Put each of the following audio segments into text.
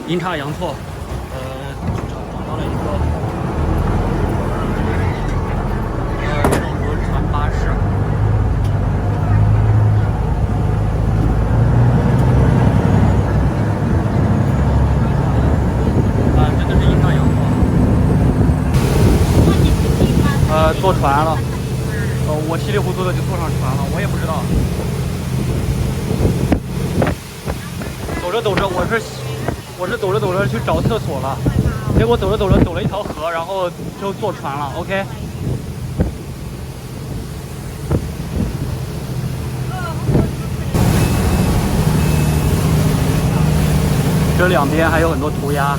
阴差阳错，找到了一个这种轮船巴士。真的是阴差阳错。坐船了。我稀里糊涂的就坐上船了，我也不知道。走着走着，我是走着走着去找厕所了，结果走着走着走了一条河，然后就坐船了。OK。这两边还有很多涂鸦，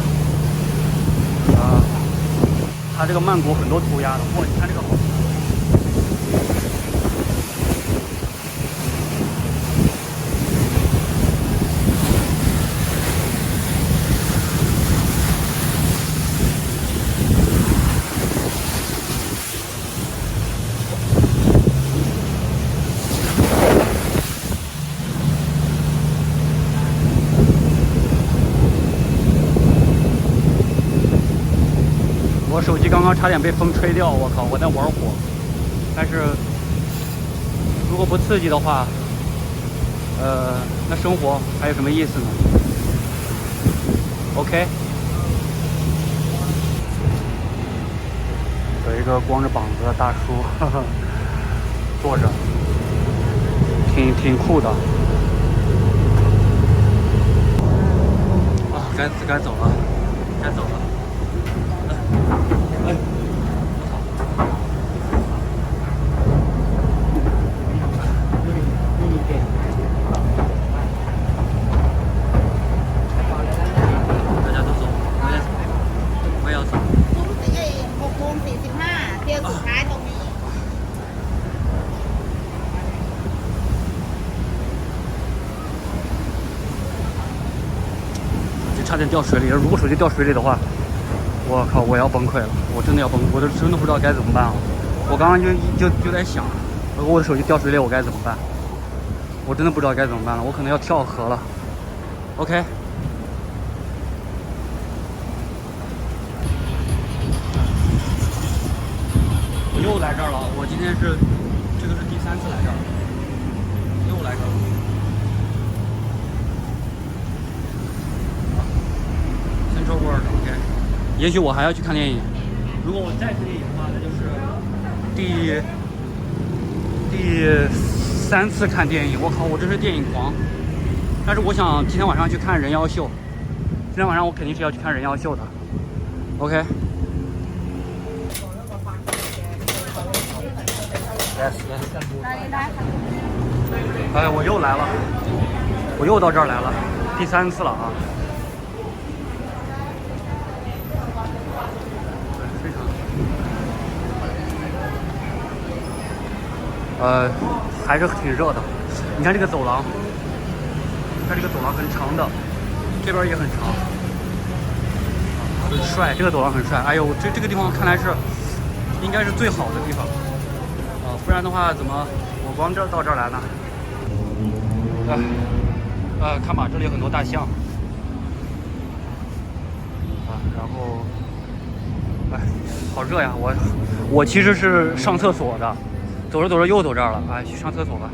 它这个曼谷很多涂鸦的。哇，你看这个好。我手机刚刚差点被风吹掉，我靠！我在玩火，但是如果不刺激的话，那生活还有什么意思呢 ？OK。有一个光着膀子的大叔，呵呵，坐着，挺酷的。啊，该走了，该走了。大家都走，我也要走。6:45เที่ยวสุดท้ายตรงนี้就差点掉水里了。如果手机掉水里的话，我靠，我要崩溃了，我真的要崩溃，我真的不知道该怎么办了。我刚刚就在想，如果我的手机掉水里，我该怎么办？我真的不知道该怎么办了，我可能要跳河了。OK。我又来这儿了，我今天这个是第3次来这儿，又来这儿了。Central World，OK。也许我还要去看电影。如果我再看电影的话，那就是第3次看电影。我靠，我真是电影狂。但是我想今天晚上去看人妖秀。今天晚上我肯定是要去看人妖秀的。OK。Yes。哎，我又来了，我又到这儿来了，第3次了啊。非常。还是挺热的。你看这个走廊，它这个走廊很长的，这边也很长，很帅。这个走廊很帅。哎呦，这个地方看来是应该是最好的地方。不然的话怎么我光到这儿来呢？看吧，这里有很多大象然后好热呀！我其实是上厕所的，走着走着又走这儿了。去上厕所吧，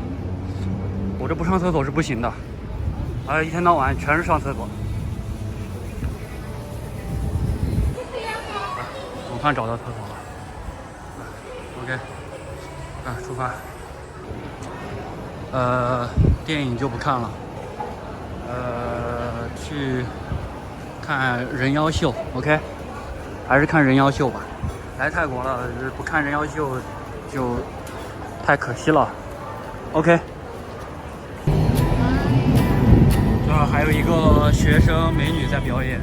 我这不上厕所是不行的。一天到晚全是上厕所。总算找到厕所了。OK。出发。电影就不看了，去看人妖秀。OK， 还是看人妖秀吧。来泰国了，不看人妖秀就太可惜了。OK。这还有一个学生美女在表演。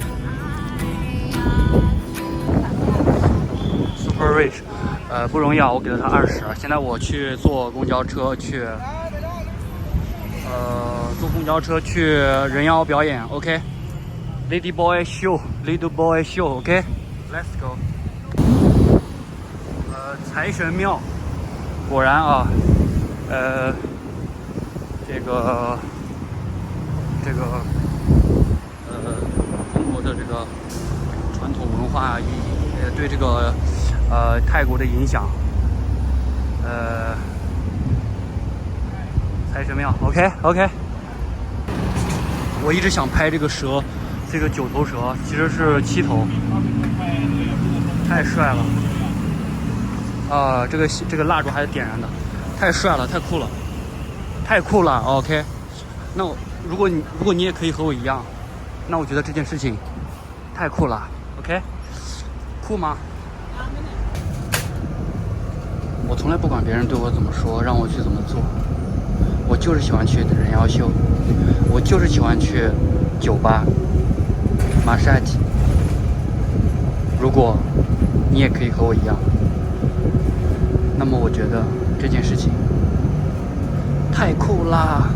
Super Rich。不容易啊，我给了他20。现在我去坐公交车去，坐公交车去人妖表演。OK，Lady Boy Show，Little Boy Show。OK，Let's go。财神庙，果然啊，这个中国的个传统文化意义，对这个泰国的影响。财神庙 ，OK。我一直想拍这个蛇，这个9头蛇其实是7头，太帅了。这个蜡烛还是点燃的，太帅了，太酷了 ，OK。那如果你也可以和我一样，那我觉得这件事情太酷了 ，OK， 酷吗？我从来不管别人对我怎么说，让我去怎么做，我就是喜欢去人妖秀，我就是喜欢去酒吧、马杀鸡。如果你也可以和我一样，那么我觉得这件事情太酷啦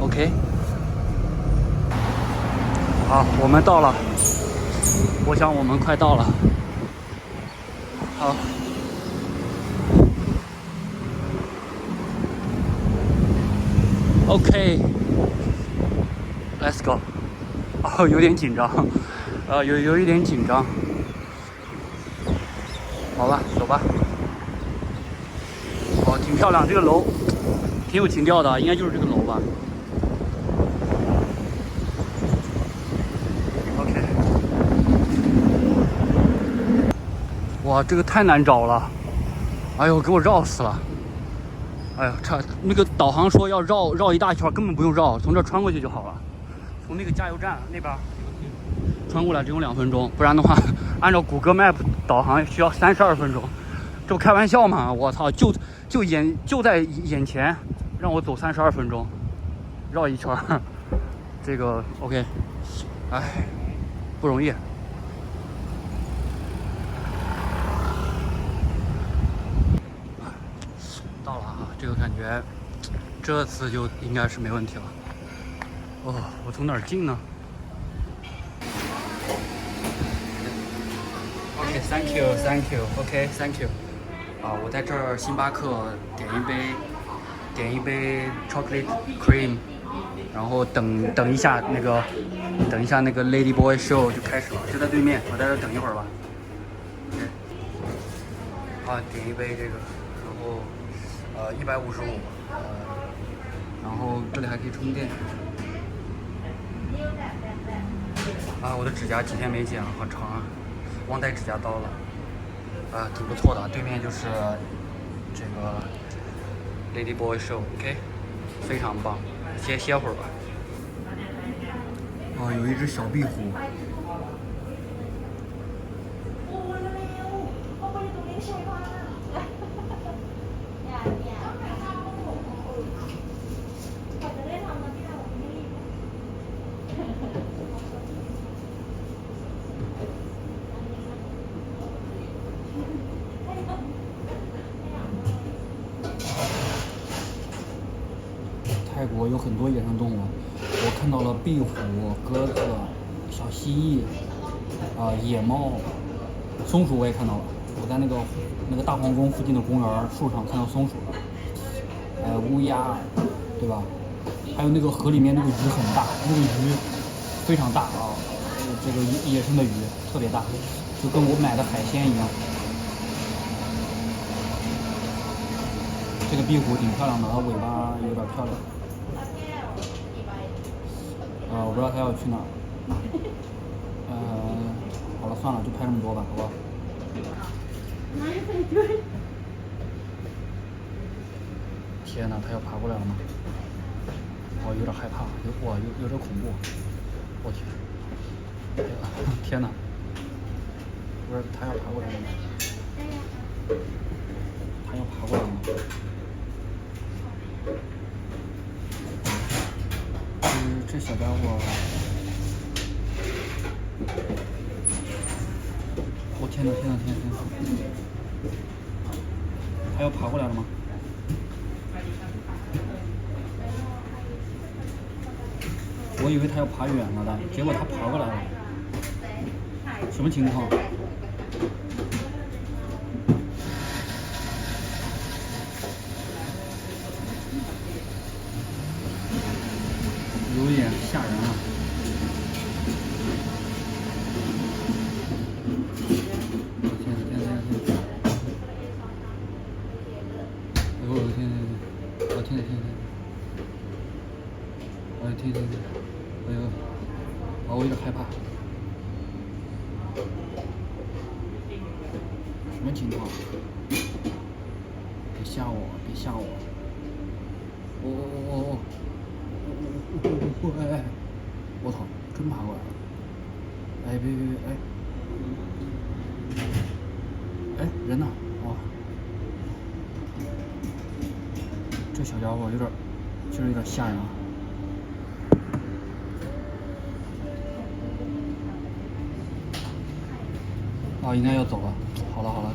，OK。好，我们到了，我想我们快到了。好。OK，Let's go。哦，有点紧张，有一点紧张。好吧，走吧。哦，挺漂亮，这个楼挺有情调的，应该就是这个楼吧。OK。哇，这个太难找了，哎呦，给我绕死了。哎呀，那个导航说要绕一大圈，根本不用绕，从这穿过去就好了。从那个加油站那边穿过来只用2分钟，不然的话，按照谷歌 Map 导航需要32分钟。这不开玩笑吗？我操，就在眼前，让我走32分钟，绕一圈。这个 OK， 哎，不容易。到了啊，这个感觉这次就应该是没问题了。哦，我从哪儿进呢 ？OK，Thank you。OK，Thank you。啊，我在这儿星巴克点一杯 chocolate cream， 然后等一下那个 Lady Boy Show 就开始了，就在对面，我在这等一会儿吧。OK， 啊，点一杯这个，然后。155，然后这里还可以充电。啊，我的指甲几天没剪了，好长啊，忘带指甲刀了。啊，挺不错的，对面就是这个 Lady Boy Show，OK， 非常棒。歇会儿吧。哦，有一只小壁虎。泰国有很多野生动物，我看到了壁虎、鸽子、小蜥蜴，野猫、松鼠我也看到了。我在那个大皇宫附近的公园树上看到松鼠了，乌鸦，对吧？还有那个河里面那个鱼很大，那个鱼非常大啊，这个野生的鱼特别大，就跟我买的海鲜一样。这个壁虎挺漂亮的，它尾巴有点漂亮。我不知道它要去哪儿。好了，算了，就拍这么多吧，好吧？天哪，它要爬过来了吗？我有点害怕，有点恐怖。我天！天哪！不是，它要爬过来了吗？它要爬过来了吗？这小家伙，我天哪！它要爬过来了吗？我以为它要爬远了的，结果它爬过来了，什么情况？有点吓人啊！哎呦，我有点害怕。什么情况？别吓我！别吓我！哎！我操，真爬过来了！哎，别！哎，人呢？哇，这小家伙确实有点吓人啊！哦，应该要走了。好了。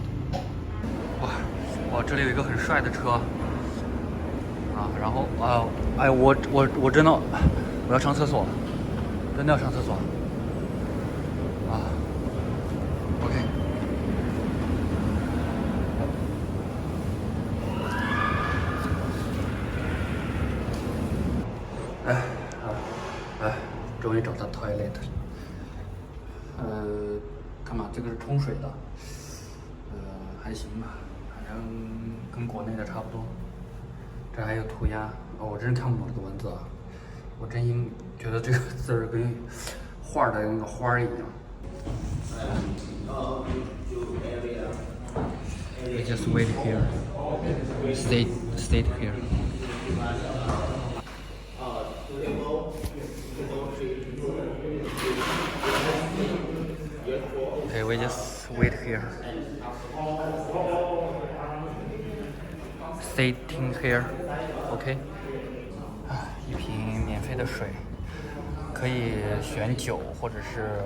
哇，这里有一个很帅的车啊，然后我真的我要上厕所，真的要上厕所啊。OK。终于找到 toilet。看嘛，这个是冲水的，还行吧，反正跟国内的差不多。这还有涂鸦，我真看不懂这个文字啊，我真心觉得这个字儿跟画的那个花儿一样。We just wait here. Stay here. Okay, we just wait here. Sitting here. OK. 一瓶免费的水，可以选酒或者是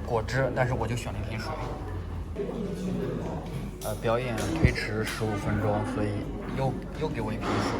果汁，但是我就选了一瓶水。表演推迟15分钟，所以又给我一瓶水。